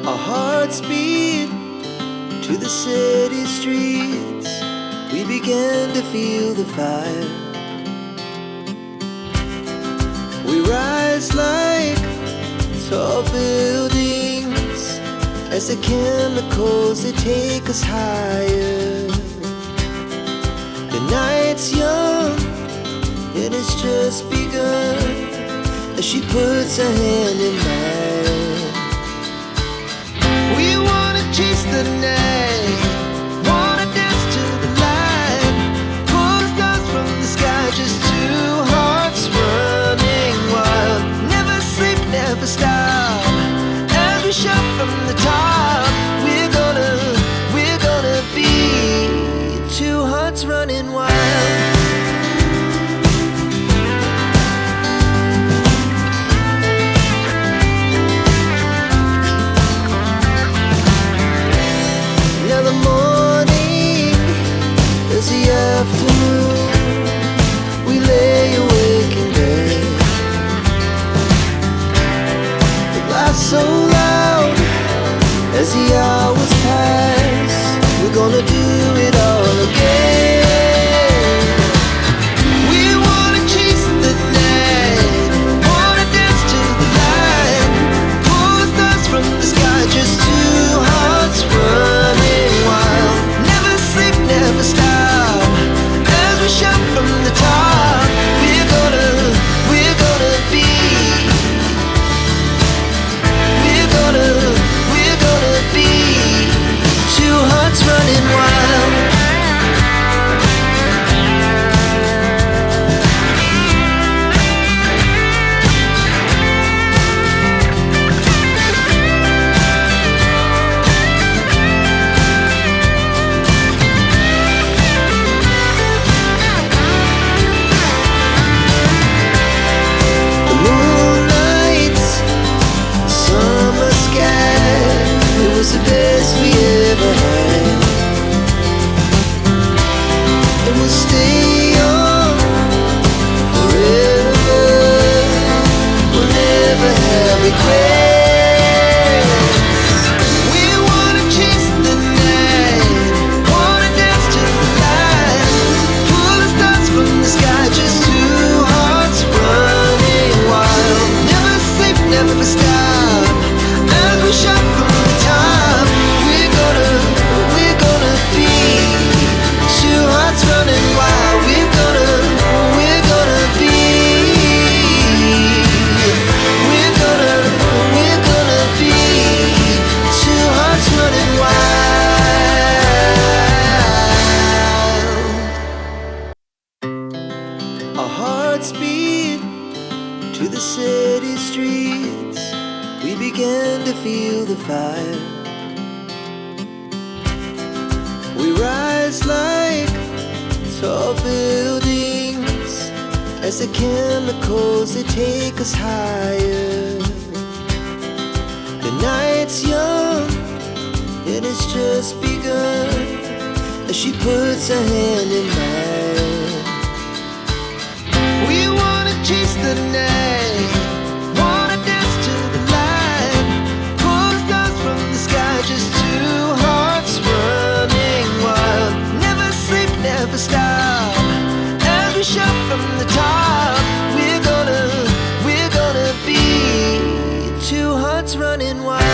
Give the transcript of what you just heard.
Our hearts beat to the city streets. We began to feel the fire. We rise like tall buildings as the chemicals, they take us higher. The night's young and it's just begun as she puts her hand in mine. We wanna chase the night, wanna dance to the light, pull the stars from the sky, just two hearts running wild. Never sleep, never stop, as we shout from the top. We're gonna be two hearts running wild. Now the morning is the afternoon. We lay awake in bed. The laughs so loud as the hours pass. We're gonna do it all again. We wanna chase the night, wanna dance to the light, pull the stars from the sky, just two hearts running wild. Never sleep, never stop, as we shout from the top. We're gonna be, we're gonna be two hearts running wild. The moonlight, summer sky, it was the best we ever had. And we'll stay on forever. We'll never have regrets. We wanna chase the night, wanna dance to the light, pull the stars from the sky, just two hearts running wild. Never sleep, never stop, as we shout from the top. We're gonna be two hearts running wild. We're gonna be, we're gonna be two hearts running wild. Our hearts beat to the city streets. We began to feel the fire. We rise like tall buildings as the chemicals, they take us higher. The night's young and it's just begun as she puts her hand in mine. We wanna chase the night, wanna dance to the light, pull the stars from the sky, just two hearts running wild. Never sleep, never stop, as we shout from the top. We're gonna be two hearts running wild.